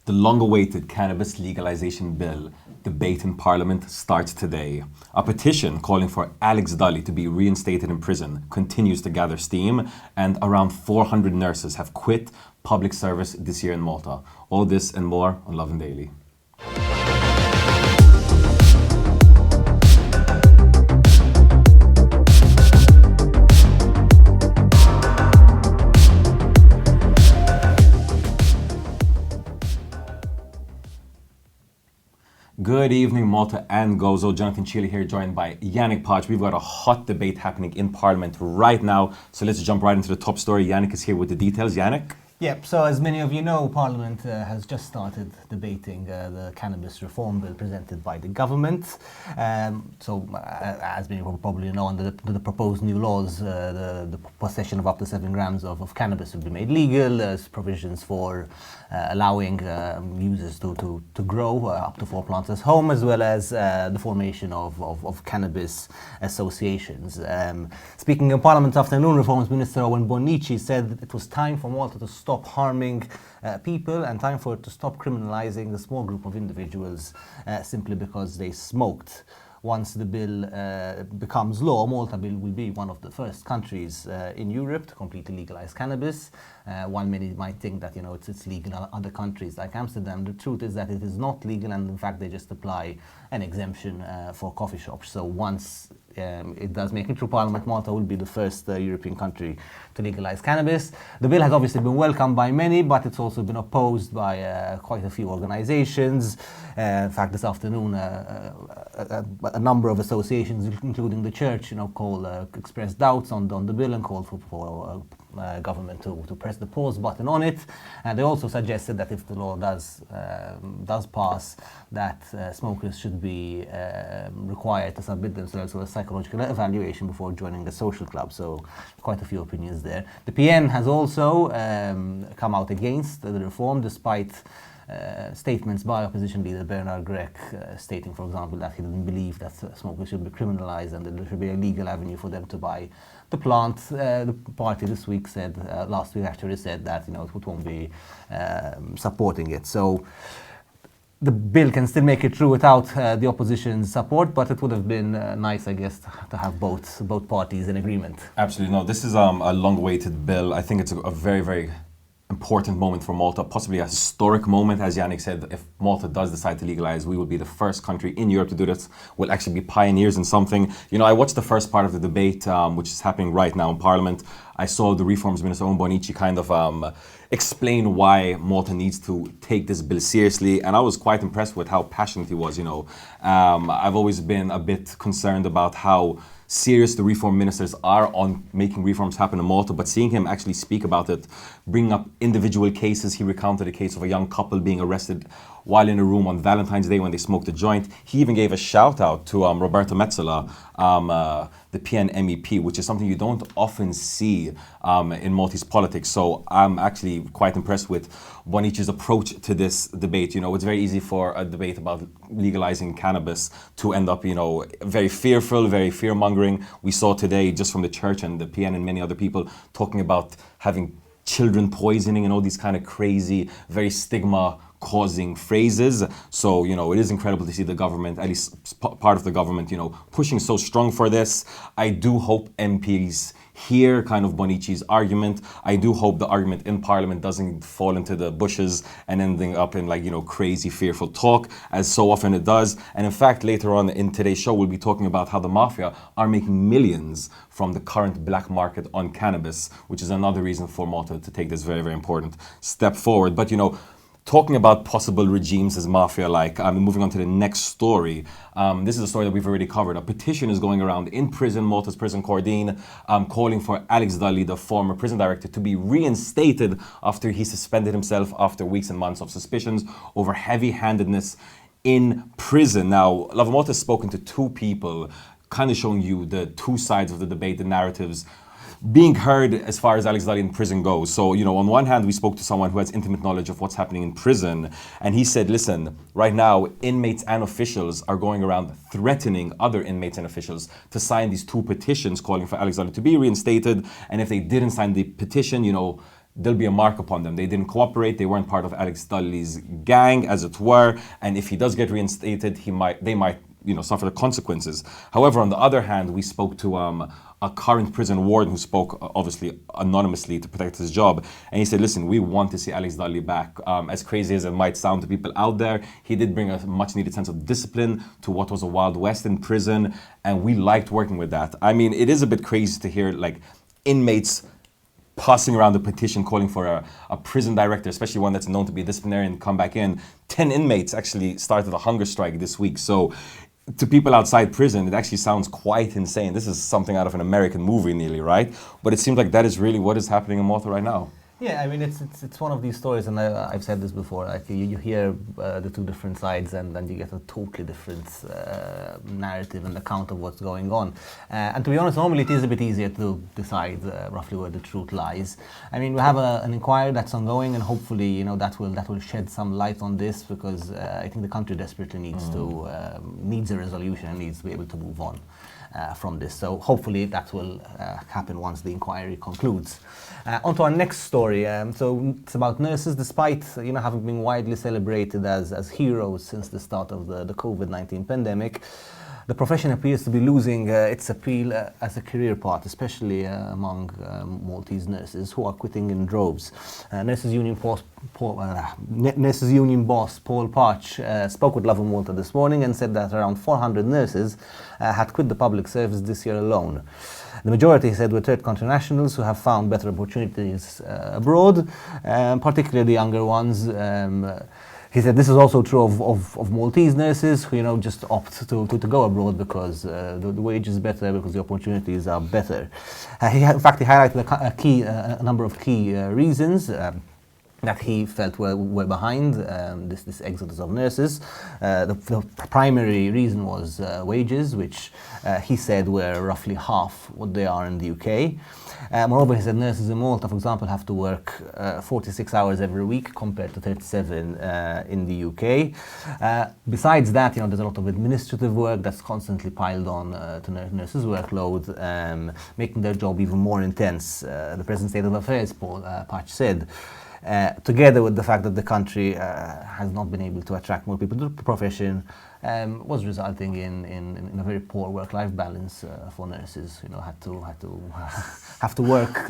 The long-awaited cannabis legalization bill debate in Parliament starts today. A petition calling for Alex Dully to be reinstated in prison continues to gather steam, and around 400 nurses have quit public service this year in Malta. All this and more on Lovin Daily. Good evening, Malta and Gozo. Johnathan, Cilia here, joined by Yannick. We've got a hot debate happening in Parliament right now. So let's jump right into the top story. Yannick is here with the details. Yannick? Yep, so as many of you know, Parliament has just started debating the cannabis reform bill presented by the government. As many of you probably know, under the proposed new laws, the possession of up to 7 grams of cannabis will be made legal. There's provisions for allowing users to grow up to 4 plants at home, as well as the formation of cannabis associations. Speaking in Parliament afternoon, Reforms Minister Owen Bonnici said it was time for Malta to stop harming people and time for it to stop criminalising a small group of individuals simply because they smoked. Once the bill becomes law, Malta will be one of the first countries in Europe to completely legalise cannabis. While many might think that it's legal in other countries like Amsterdam, the truth is that it is not legal, and in fact they just apply an exemption for coffee shops. So once it does make it through Parliament, Malta will be the first European country to legalise cannabis. The bill has obviously been welcomed by many, but it's also been opposed by quite a few organisations. In fact, this afternoon, a number of associations, including the church, expressed doubts on the bill and called for government to press the pause button on it. And they also suggested that if the law does pass, that smokers should be required to submit themselves to a psychological evaluation before joining the social club. So quite a few opinions there. The PN has also come out against the reform, despite statements by opposition leader Bernard Grech stating, for example, that he didn't believe that smokers should be criminalised and that there should be a legal avenue for them to buy the plant. The party this week said, last week actually said that it won't be supporting it. So the bill can still make it through without the opposition's support, but it would have been nice, I guess, to have both parties in agreement. Absolutely. No, this is a long-awaited bill. I think it's a very, very important moment for Malta, possibly a historic moment. As Yannick said, if Malta does decide to legalise, we will be the first country in Europe to do this. We'll actually be pioneers in something. I watched the first part of the debate, which is happening right now in Parliament. I saw the Reforms Minister Owen Bonnici kind of explain why Malta needs to take this bill seriously, and I was quite impressed with how passionate he was. I've always been a bit concerned about how serious the reform ministers are on making reforms happen in Malta, but seeing him actually speak about it, bring up individual cases. He recounted a case of a young couple being arrested while in a room on Valentine's Day when they smoked a joint. He even gave a shout out to Roberta Metsola, the PN MEP, which is something you don't often see in Maltese politics. So I'm actually quite impressed with Bonici's approach to this debate. It's very easy for a debate about legalizing cannabis to end up, very fearful, very fear-mongering. We saw today, just from the church and the PN and many other people, talking about having children poisoning and all these kind of crazy, very stigma-causing phrases. So, it is incredible to see the government, at least part of the government, pushing so strong for this. I do hope MPs hear kind of Bonici's argument. I do hope the argument in Parliament doesn't fall into the bushes and ending up in crazy, fearful talk, as so often it does. And in fact, later on in today's show, we'll be talking about how the mafia are making millions from the current black market on cannabis, which is another reason for Malta to take this very, very important step forward. But talking about possible regimes as mafia-like, moving on to the next story. This is a story that we've already covered. A petition is going around in prison, Malta's prison Cordine, calling for Alex Dully, the former prison director, to be reinstated after he suspended himself after weeks and months of suspicions over heavy-handedness in prison. Now, Love Malta has spoken to 2 people, kind of showing you the 2 sides of the debate, the narratives being heard as far as Alex Dully in prison goes. So, on one hand, we spoke to someone who has intimate knowledge of what's happening in prison, and he said, listen, right now, inmates and officials are going around threatening other inmates and officials to sign these 2 petitions calling for Alex Dully to be reinstated, and if they didn't sign the petition, there'll be a mark upon them. They didn't cooperate. They weren't part of Alex Dudley's gang, as it were. And if he does get reinstated, they might suffer the consequences. However, on the other hand, we spoke to a current prison warden who spoke obviously anonymously to protect his job, and he said, listen, we want to see Alex Dudley back. As crazy as it might sound to people out there, he did bring a much needed sense of discipline to what was a Wild West in prison, and we liked working with that. I mean, it is a bit crazy to hear like inmates passing around the petition calling for a prison director, especially one that's known to be a disciplinarian, come back in. 10 inmates actually started a hunger strike this week. So to people outside prison, it actually sounds quite insane. This is something out of an American movie nearly, right? But it seems like that is really what is happening in Malta right now. Yeah, I mean, it's one of these stories, and I've said this before, like you hear the two different sides, and then you get a totally different narrative and account of what's going on. And to be honest, normally it is a bit easier to decide roughly where the truth lies. I mean, we have an inquiry that's ongoing, and hopefully, that will shed some light on this, because I think the country desperately needs a resolution and needs to be able to move on from this. So hopefully that will happen once the inquiry concludes. On to our next story. So it's about nurses. Despite having been widely celebrated as heroes since the start of the COVID-19 pandemic, the profession appears to be losing its appeal as a career path, especially among Maltese nurses who are quitting in droves. Nurses Union boss Paul Parch spoke with Lovin Malta this morning and said that around 400 nurses had quit the public service this year alone. The majority, he said, were third country nationals who have found better opportunities abroad, particularly the younger ones. He said this is also true of Maltese nurses who just opt to go abroad because the wage is better, because the opportunities are better. In fact, he highlighted a number of key reasons that he felt were behind this exodus of nurses. The primary reason was wages, which he said were roughly half what they are in the UK. Moreover, he said nurses in Malta, for example, have to work 46 hours every week compared to 37 in the UK. Besides that, there's a lot of administrative work that's constantly piled on to nurses' workload, making their job even more intense. The present state of affairs, Paul Patch said, together with the fact that the country has not been able to attract more people to the profession, was resulting in a very poor work-life balance for nurses. Have to work.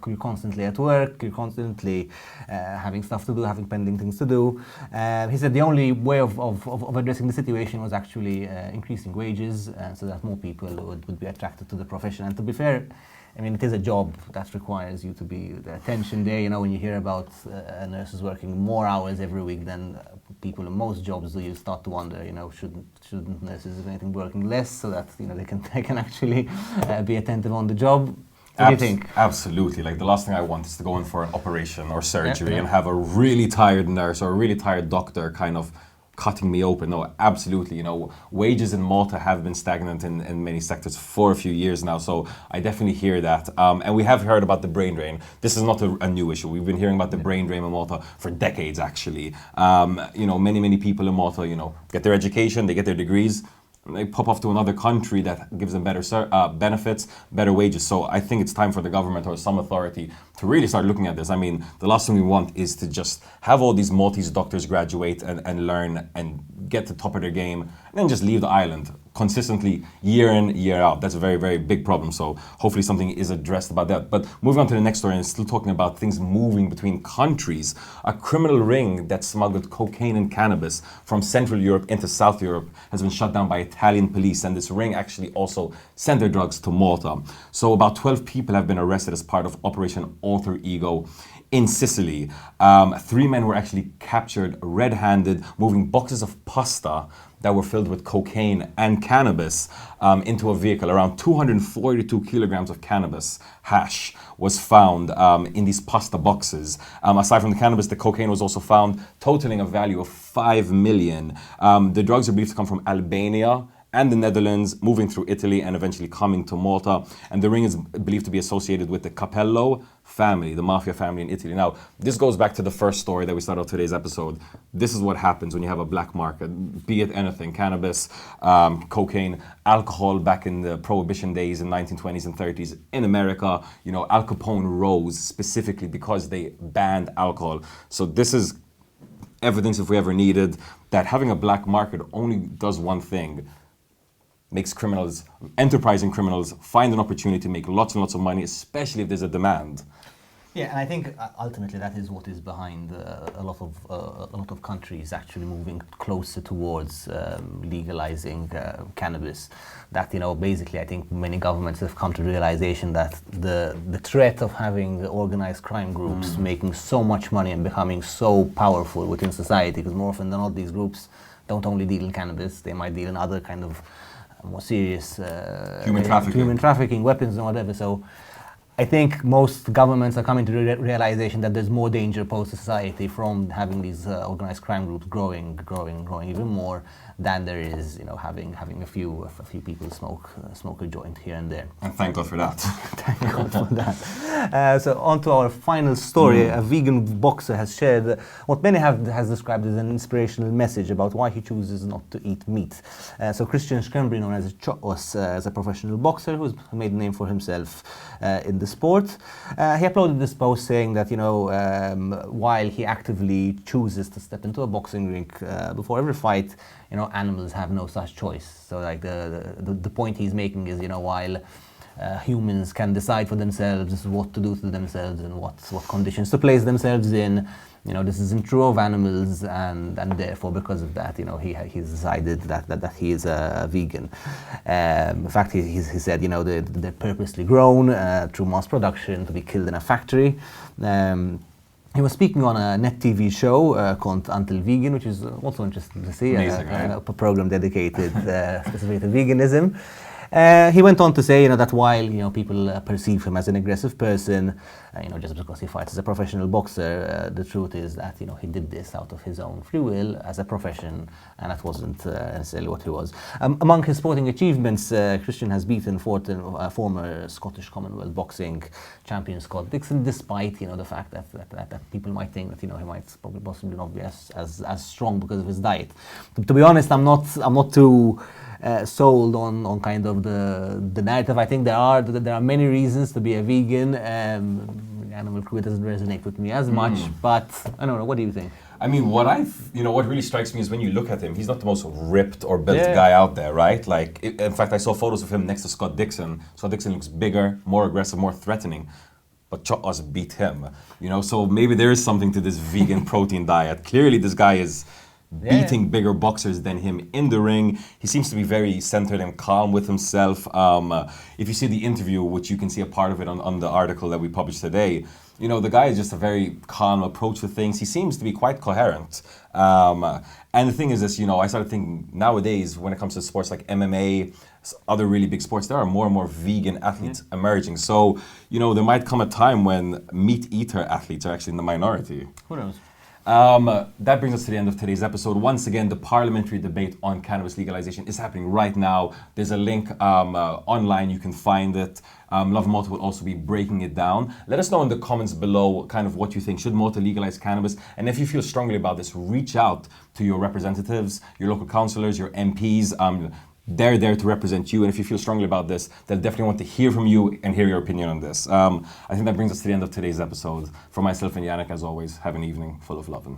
You're constantly at work. You're constantly having stuff to do, having pending things to do. He said the only way of addressing the situation was actually increasing wages, so that more people would be attracted to the profession. And to be fair, I mean, it is a job that requires you to be the attention there. When you hear about nurses working more hours every week than people in most jobs, you start to wonder, shouldn't nurses, if anything, working less so that they can actually be attentive on the job? What do you think? Absolutely. Like, the last thing I want is to go in for an operation or surgery and have a really tired nurse or a really tired doctor kind of cutting me open. No, absolutely. Wages in Malta have been stagnant in many sectors for a few years now, so I definitely hear that. And we have heard about the brain drain. This is not a new issue. We've been hearing about the brain drain in Malta for decades, actually. Many people in Malta, get their education, they get their degrees, they pop off to another country that gives them better benefits, better wages. So I think it's time for the government or some authority to really start looking at this. I mean, the last thing we want is to just have all these Maltese doctors graduate and learn and get to the top of their game and then just leave the island consistently year in, year out. That's a very, very big problem. So hopefully something is addressed about that. But moving on to the next story, and still talking about things moving between countries, a criminal ring that smuggled cocaine and cannabis from Central Europe into South Europe has been shut down by Italian police. And this ring actually also sent their drugs to Malta. So about 12 people have been arrested as part of Operation Alter Ego in Sicily. 3 men were actually captured red-handed, moving boxes of pasta that were filled with cocaine and cannabis into a vehicle. Around 242 kilograms of cannabis hash was found in these pasta boxes. Aside from the cannabis, the cocaine was also found, totaling a value of 5 million. The drugs are believed to come from Albania and the Netherlands, moving through Italy and eventually coming to Malta. And the ring is believed to be associated with the Capello family, the mafia family in Italy. Now, this goes back to the first story that we started off today's episode. This is what happens when you have a black market, be it anything, cannabis, cocaine, alcohol back in the prohibition days in 1920s and 30s in America. You know, Al Capone rose specifically because they banned alcohol. So this is evidence, if we ever needed, that having a black market only does one thing: makes criminals, enterprising criminals, find an opportunity to make lots and lots of money, especially if there's a demand. Yeah, and I think ultimately that is what is behind a lot of countries actually moving closer towards legalizing cannabis. That, you know, basically I think many governments have come to the realization that the threat of having organized crime groups making so much money and becoming so powerful within society, because more often than not these groups don't only deal in cannabis, they might deal in other kind of more serious human trafficking, weapons and whatever. So I think most governments are coming to the realization that there's more danger posed to society from having these organized crime groups growing even more than there is, you know, having a few people smoke a joint here and there. And thank God for that. Thank God for that. So on to our final story. A vegan boxer has shared what many has described as an inspirational message about why he chooses not to eat meat. So Christian Scambri, known as Chos, as a professional boxer who's made a name for himself in the sport. He uploaded this post saying that, you know, while he actively chooses to step into a boxing ring before every fight, you know, animals have no such choice. So like the point he's making is, you know, while humans can decide for themselves what to do to themselves and what conditions to place themselves in, you know, this isn't true of animals, and therefore because of that, you know, he's decided that he is a vegan. In fact, he said, you know, they're purposely grown through mass production to be killed in a factory. He was speaking on a net TV show called Until Vegan, which is also interesting to see. Amazing, right? A program dedicated specifically to veganism. He went on to say, you know, that while, you know, people perceive him as an aggressive person, you know, just because he fights as a professional boxer, the truth is that, you know, he did this out of his own free will as a profession, and that wasn't necessarily what he was. Among his sporting achievements, Christian has beaten former Scottish Commonwealth boxing champion Scott Dixon, despite, you know, the fact that people might think that, you know, he might possibly not be as strong because of his diet. To be honest, I'm not too sold on kind of the narrative. I think there are many reasons to be a vegan. Animal cruelty doesn't resonate with me as much, but I don't know. What do you think? I mean, what really strikes me is when you look at him, he's not the most ripped or built guy out there, right? Like, in fact, I saw photos of him next to Scott Dixon. Scott Dixon looks bigger, more aggressive, more threatening. But Chos beat him, you know? So maybe there is something to this vegan protein diet. Clearly, this guy is beating bigger boxers than him in the ring. He seems to be very centered and calm with himself. If you see the interview, which you can see a part of it on the article that we published today, you know, the guy is just a very calm approach to things. He seems to be quite coherent. And the thing is this, you know, I started thinking nowadays when it comes to sports like MMA, other really big sports, there are more and more vegan athletes emerging. So, you know, there might come a time when meat eater athletes are actually in the minority. Who knows? That brings us to the end of today's episode. Once again, the parliamentary debate on cannabis legalization is happening right now. There's a link online, you can find it. Lovin Malta will also be breaking it down. Let us know in the comments below kind of what you think. Should Malta legalize cannabis? And if you feel strongly about this, reach out to your representatives, your local councillors, your MPs. They're there to represent you, and if you feel strongly about this, they'll definitely want to hear from you and hear your opinion on this. I think that brings us to the end of today's episode. For myself and Yannick, as always, have an evening full of lovin'.